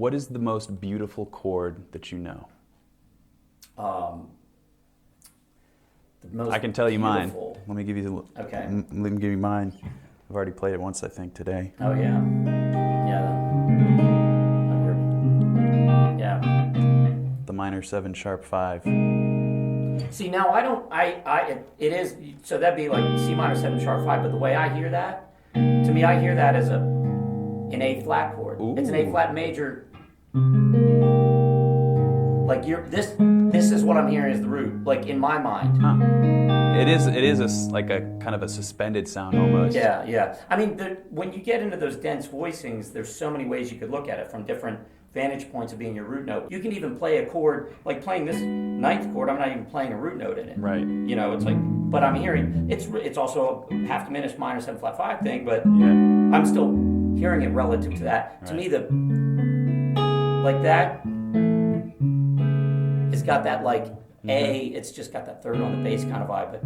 What is the most beautiful chord that you know? The most I can tell you beautiful. mine. Let me give you. Okay. Let me give you mine. I've already played it once, I think, today. Oh yeah. Yeah. Yeah. The minor 7 sharp 5. See, now I don't. It is. So that'd be like C minor 7 sharp 5. But the way I hear that, to me, I hear that as an A flat chord. Ooh. It's an A flat major. Like this is what I'm hearing is the root. Like in my mind. Huh. It is like a kind of a suspended sound almost. Yeah, yeah. I mean, when you get into those dense voicings, there's so many ways you could look at it from different vantage points of being your root note. You can even play a chord, like playing this ninth chord, I'm not even playing a root note in it. Right. You know, it's like, but I'm hearing, it's also a half diminished minor 7 flat 5 thing, but Yeah. I'm still hearing it relative to that. Right. To me, like that, it's got that like it's just got that third on the bass kind of vibe. But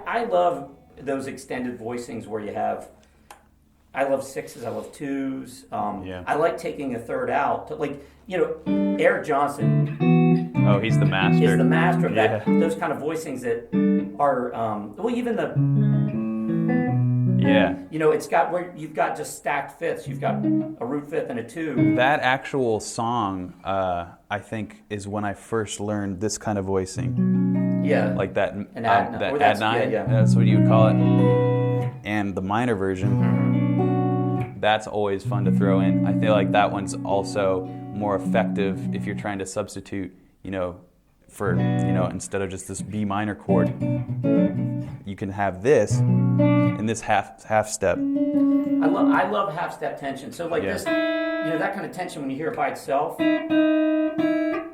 I love those extended voicings where you have, I love 6s, I love 2s. I like taking a third out. Like, you know, Eric Johnson Oh, he's the master. is the master of that. Yeah. Those kind of voicings that are, well, even the, Yeah. you know, it's got where you've got just stacked fifths. You've got a root fifth and a 2. That actual song, I think, is when I first learned this kind of voicing. Yeah. Like that, An ad, that or that's, ad 9. yeah. That's what you would call it. And the minor version, that's always fun to throw in. I feel like that one's also more effective if you're trying to substitute, you know, for, you know, instead of just this B minor chord, you can have this in this half step. I love half step tension. So like Yeah. this, you know, that kind of tension when you hear it by itself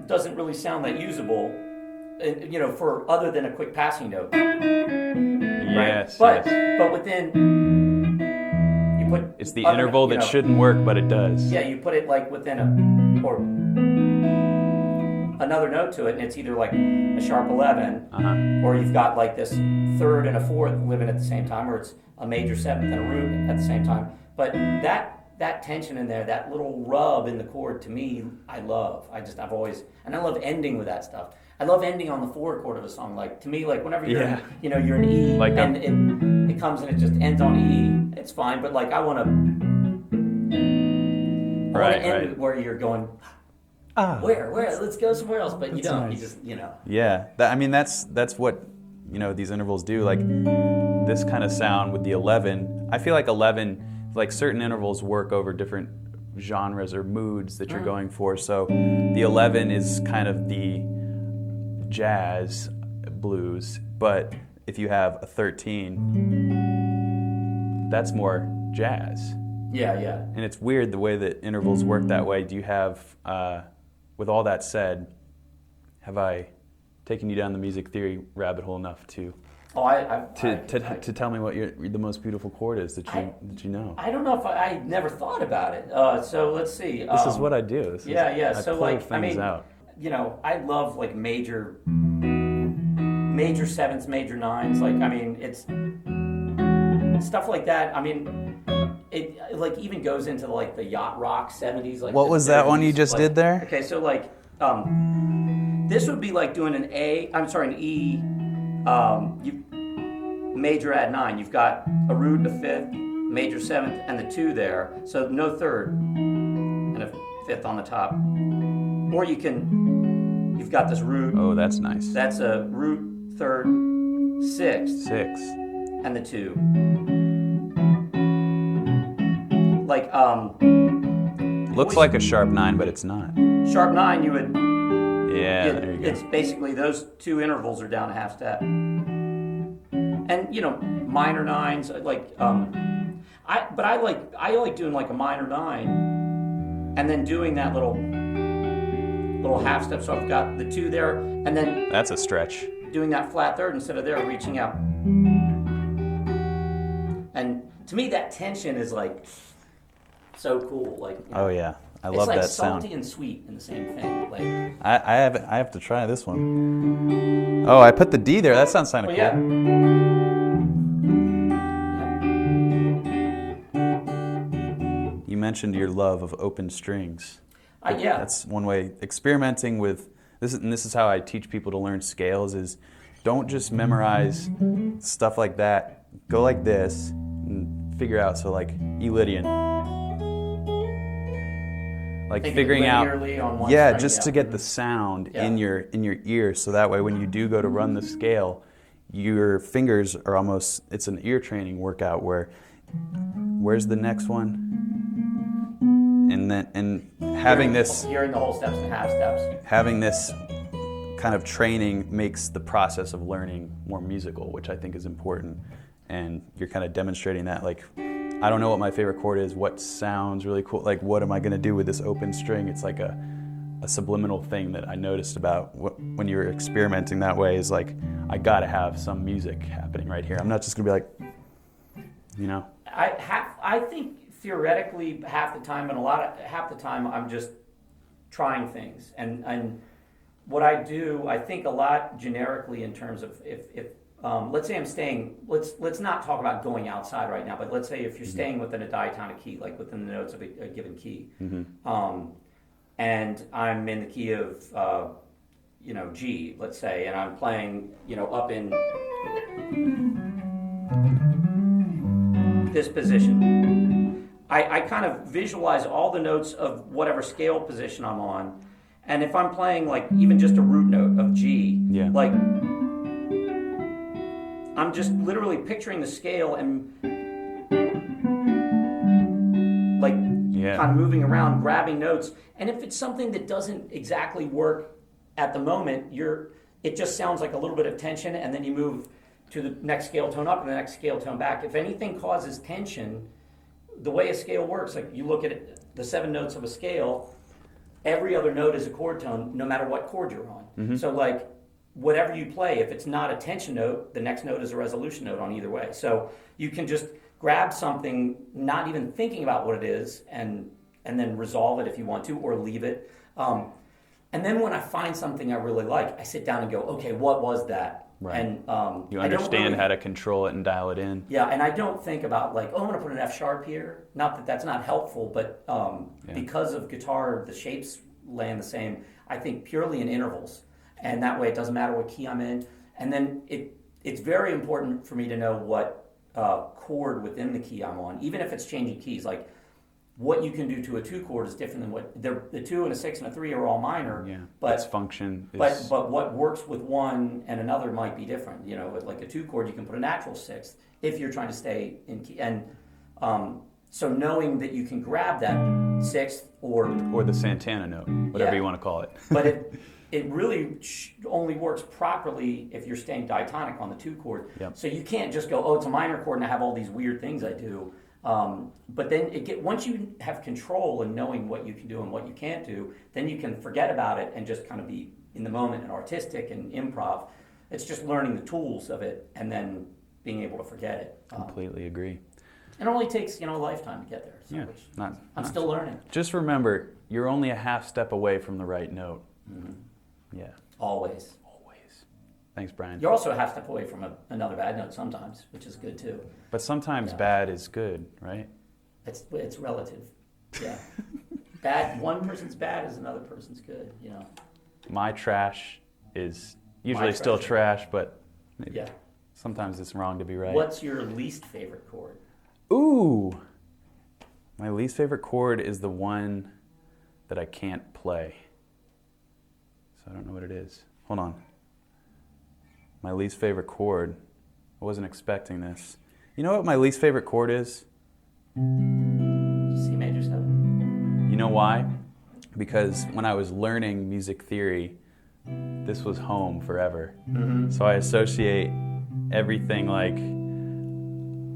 doesn't really sound that usable, you know, for other than a quick passing note. Yes, Right? yes. But within, you put It's the other- interval you that know, shouldn't work, but it does. Yeah, you put it like within or another note to it, and it's either like a sharp 11, or you've got like this third and a fourth living at the same time, or it's a major 7th and a root at the same time. But that tension in there, that little rub in the chord, to me, I love. I've always, and I love ending with that stuff. I love ending on the 4 chord of a song. Like, to me, like whenever you're, Yeah. you know, you're in E, Like and it comes and it just ends on E, it's fine. But like, I want to Right, end right. it where you're going, Ah. where, let's go somewhere else. But you That's don't, nice. you just, you know. Yeah, that's what, you know, these intervals do. Like this kind of sound with the 11. I feel like 11, like certain intervals work over different genres or moods that you're going for. So the 11 is kind of the jazz blues, but if you have a 13, that's more jazz. Yeah, yeah. And it's weird the way that intervals work that way. Do you have, with all that said, have I taken you down the music theory rabbit hole enough to tell me what the most beautiful chord is that you know? I don't know if I never thought about it. So let's see. This is what I do. Yeah. I So pull like, things I mean, out. you know, I love like major 7s, major 9s. Like, I mean, it's stuff like that. I mean, it like even goes into like the yacht rock 70s. Like, What was that one you 30s, just like, did there? Okay, so like, this would be like doing an E. You major add 9. You've got a root, a 5th, major 7th, and the 2 there. So no 3rd and a 5th on the top. Or you've got this root. Oh, that's nice. That's a root, 3rd, 6th, 6. and the 2. Like Looks like a sharp 9, but it's not. sharp 9, you would. Yeah, there you go. It's basically those 2 intervals are down a half step. And you know, minor 9s like I like doing like a minor 9 and then doing that little half step. So I've got the 2 there, and then That's a stretch. doing that flat 3rd instead of there, reaching out. And to me, that tension is like so cool. Like, you know, Oh yeah, I it's love like that salty sound. and sweet in the same thing. Like, I have to try this one. Oh, I put the D there. That sounds kind of oh cool. yeah. You mentioned your love of open strings. Yeah. That's one way. Experimenting with this, and this is how I teach people to learn scales: is don't just memorize stuff like that. Go like this and figure out. So like E Lydian, like Thinking figuring out, linearly on one yeah, string, just yeah. to get the sound Yeah. in your ear. So that way, when you do go to run the scale, your fingers are almost. It's an ear training workout where. Where's the next one? And having this, hearing the whole steps and half steps. having this kind of training makes the process of learning more musical, which I think is important. And you're kind of demonstrating that, like, I don't know what my favorite chord is, what sounds really cool, like what am I going to do with this open string? It's like a subliminal thing that I noticed about when you're experimenting that way is like, I got to have some music happening right here. I'm not just going to be like, you know. I think theoretically half the time, and half the time I'm just trying things. And what I do, I think a lot generically in terms of if let's say I'm staying, let's not talk about going outside right now, but let's say if you're staying within a diatonic key, like within the notes of a given key, and I'm in the key of G, let's say, and I'm playing up in this position. I kind of visualize all the notes of whatever scale position I'm on, and if I'm playing like even just a root note of G, like I'm just literally picturing the scale and like kind of moving around, grabbing notes. And if it's something that doesn't exactly work at the moment, it just sounds like a little bit of tension, and then you move to the next scale tone up and the next scale tone back. If anything causes tension, the way a scale works, like you look at it, the 7 notes of a scale, every other note is a chord tone, no matter what chord you're on. So like whatever you play, if it's not a tension note, the next note is a resolution note on either way. So you can just grab something, not even thinking about what it is, and then resolve it if you want to, or leave it. And then when I find something I really like, I sit down and go, okay, what was that? Right. And you understand how to control it and dial it in. Yeah, and I don't think about like, oh, I'm going to put an F sharp here. Not that that's not helpful, but because of guitar, the shapes land the same. I think purely in intervals, and that way it doesn't matter what key I'm in. And then it's very important for me to know what chord within the key I'm on, even if it's changing keys. Like what you can do to a 2 chord is different than what the 2 and a 6 and a 3 are all minor. Yeah, but its function is... But what works with one and another might be different. With like a 2 chord, you can put a natural 6th if you're trying to stay in key. And so knowing that you can grab that 6th or the Santana note, whatever you want to call it. But it really only works properly if you're staying diatonic on the 2 chord. Yep. So you can't just go, oh, it's a minor chord and I have all these weird things I do. But then once you have control and knowing what you can do and what you can't do, then you can forget about it and just kind of be in the moment and artistic and improv. It's just learning the tools of it and then being able to forget it. Completely agree. It only takes a lifetime to get there. So I'm still learning. Just remember, you're only a half step away from the right note. Yeah. Always. Thanks, Brian. You're also a half step away from another bad note sometimes, which is good too. But sometimes bad is good, right? It's relative. Yeah. Bad. One person's bad is another person's good. My trash is usually still trash, but sometimes it's wrong to be right. What's your least favorite chord? Ooh. My least favorite chord is the one that I can't play. So I don't know what it is. Hold on. My least favorite chord. I wasn't expecting this. You know what my least favorite chord is? C major 7. You know why? Because when I was learning music theory, this was home forever. So I associate everything like...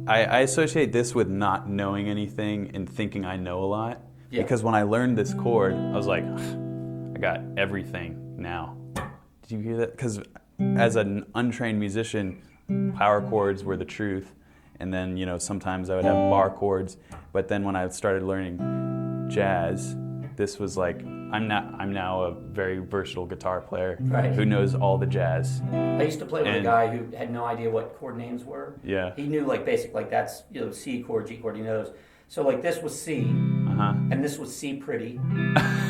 I associate this with not knowing anything and thinking I know a lot. Yeah. Because when I learned this chord, I was like, I got everything now. Did you hear that? Because as an untrained musician, power chords were the truth. And then, sometimes I would have bar chords. But then when I started learning jazz, this was like, I'm now a very versatile guitar player who knows all the jazz. I used to play with a guy who had no idea what chord names were. Yeah. He knew basic, that's C chord, G chord, he knows. So this was C. and this was C pretty.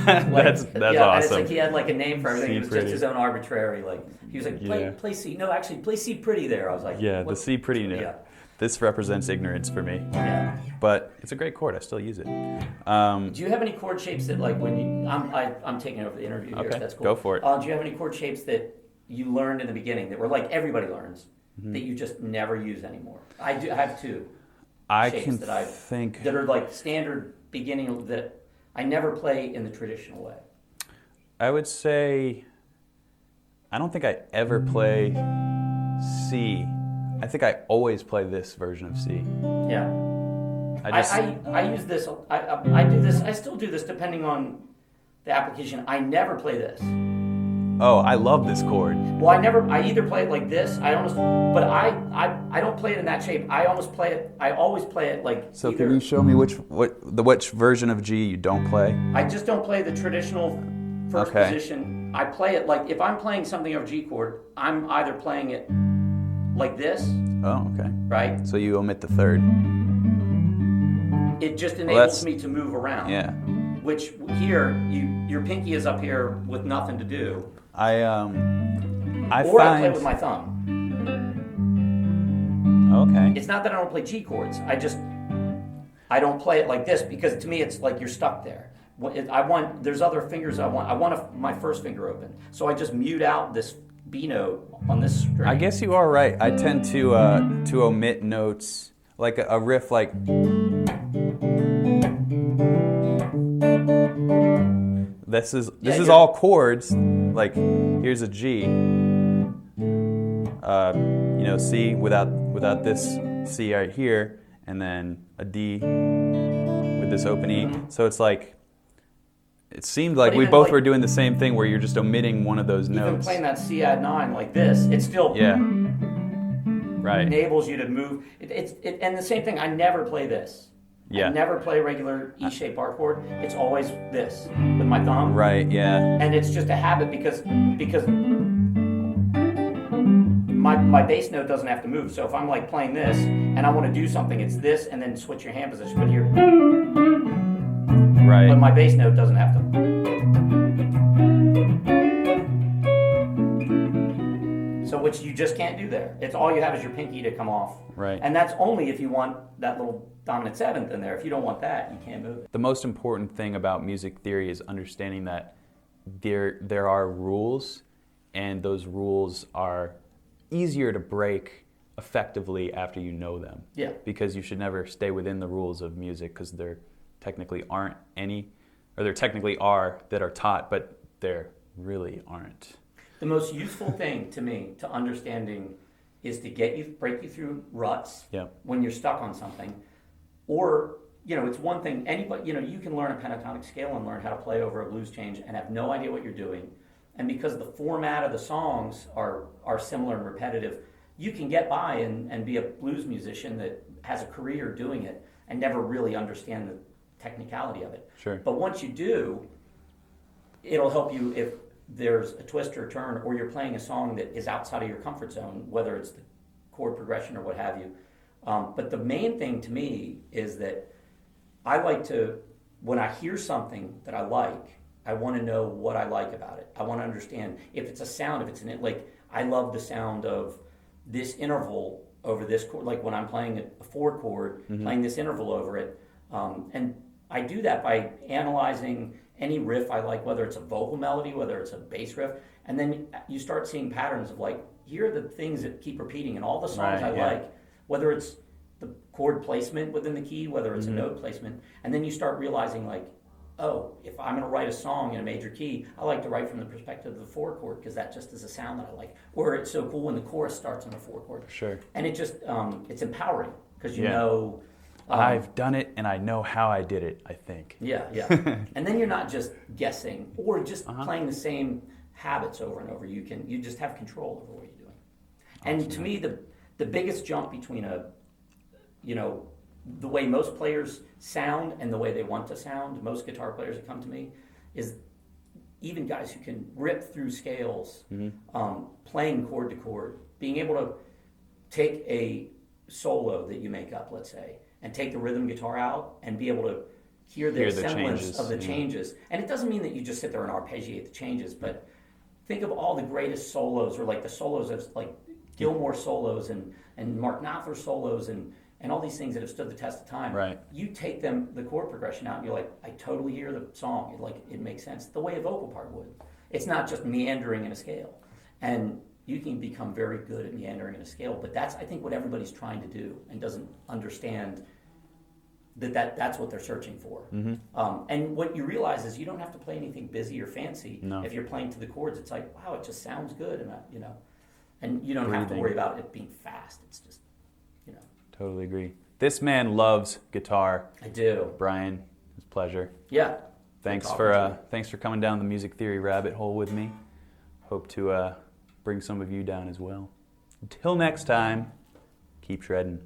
That's awesome. And it's like he had like a name for everything. C It was pretty. just his own arbitrary. Like he was like, play C. No, actually, play C pretty there. I was like, Yeah, what? the C pretty note. Yeah. This represents ignorance for me. Yeah. But it's a great chord. I still use it. Do you have any chord shapes that like when you? I'm taking over the interview here. Okay, So that's cool. go for it. Do you have any chord shapes that you learned in the beginning that were like everybody learns that you just never use anymore? I do. I have two. I Shapes can that think. that are like standard beginning that I never play in the traditional way. I would say, I don't think I ever play C. I think I always play this version of C. Yeah. I use this. I do this. I still do this depending on the application. I never play this. Oh, I love this chord. Well, I either play it like this. But I don't play it in that shape. I always play it like. So either, can you show me which version of G you don't play? I just don't play the traditional first Okay. position. I play it like if I'm playing something of G chord, I'm either playing it like this, Oh, okay. right? So you omit the third. It just enables me to move around. Yeah. Which here, your pinky is up here with nothing to do. I Or I play with my thumb. Okay. It's not that I don't play G chords. I don't play it like this because to me it's like you're stuck there. There's other fingers I want my first finger open. So I just mute out this B note on this string. I guess you are right. I tend to omit notes like a riff like. This is all chords. Like here's a G. C without this C right here, and then a D with this open E. So it's like. It seemed like we both were doing the same thing where you're just omitting one of those notes. Even playing that C add 9 like this, it still right. enables you to move. And the same thing, I never play this. Yeah. I never play regular E-shaped bar chord. It's always this with my thumb. Right, yeah. And it's just a habit because my bass note doesn't have to move. So if I'm like playing this and I want to do something, it's this and then switch your hand position. But here, right. But my bass note doesn't have to. So which you just can't do there. It's all you have is your pinky to come off. Right. And that's only if you want that little dominant seventh in there. If you don't want that, you can't move it. The most important thing about music theory is understanding that there are rules, and those rules are easier to break effectively after you know them. Yeah. Because you should never stay within the rules of music because there technically aren't any, or there technically are that are taught, but there really aren't. The most useful thing to me to understanding is to break you through ruts when you're stuck on something. Or, it's one thing, anybody, you can learn a pentatonic scale and learn how to play over a blues change and have no idea what you're doing. And because the format of the songs are similar and repetitive, you can get by and be a blues musician that has a career doing it and never really understand the technicality of it. Sure. But once you do, it'll help you if there's a twist or a turn, or you're playing a song that is outside of your comfort zone, whether it's the chord progression or what have you. But the main thing to me is that I like to, when I hear something that I like, I want to know what I like about it. I want to understand if it's a sound, if it's I love the sound of this interval over this chord, like when I'm playing a 4 chord, playing this interval over it. And I do that by analyzing any riff I like, whether it's a vocal melody, whether it's a bass riff, and then you start seeing patterns of like, here are the things that keep repeating in all the songs like, whether it's the chord placement within the key, whether it's a note placement, and then you start realizing like, oh, if I'm going to write a song in a major key, I like to write from the perspective of the 4 chord because that just is a sound that I like. Or it's so cool when the chorus starts on the 4 chord. Sure. And it just, it's empowering because you know... I've done it and I know how I did it, I think. Yeah. And then you're not just guessing or just playing the same habits over and over. You just have control over what you're doing. Awesome. And to me, the biggest jump between the way most players sound and the way they want to sound, most guitar players that come to me, is even guys who can rip through scales, playing chord to chord, being able to take a solo that you make up, let's say, and take the rhythm guitar out and be able to hear the semblance changes, of the changes. And it doesn't mean that you just sit there and arpeggiate the changes, but think of all the greatest solos, or like the solos of like Gilmour solos and Mark Knopfler solos and all these things that have stood the test of time. Right. You take them, the chord progression out, and you're like, I totally hear the song. It makes sense the way a vocal part would. It's not just meandering in a scale. And you can become very good at meandering in a scale, but that's, I think, what everybody's trying to do and doesn't understand that's what they're searching for. Mm-hmm. And what you realize is you don't have to play anything busy or fancy. No. If you're playing to the chords, it's like, wow, it just sounds good, and you don't have to Breathing. worry about it being fast. It's just, Totally agree. This man loves guitar. I do. Brian, it's a pleasure. Yeah. Thanks for coming down the music theory rabbit hole with me. Hope to bring some of you down as well. Until next time, keep shredding.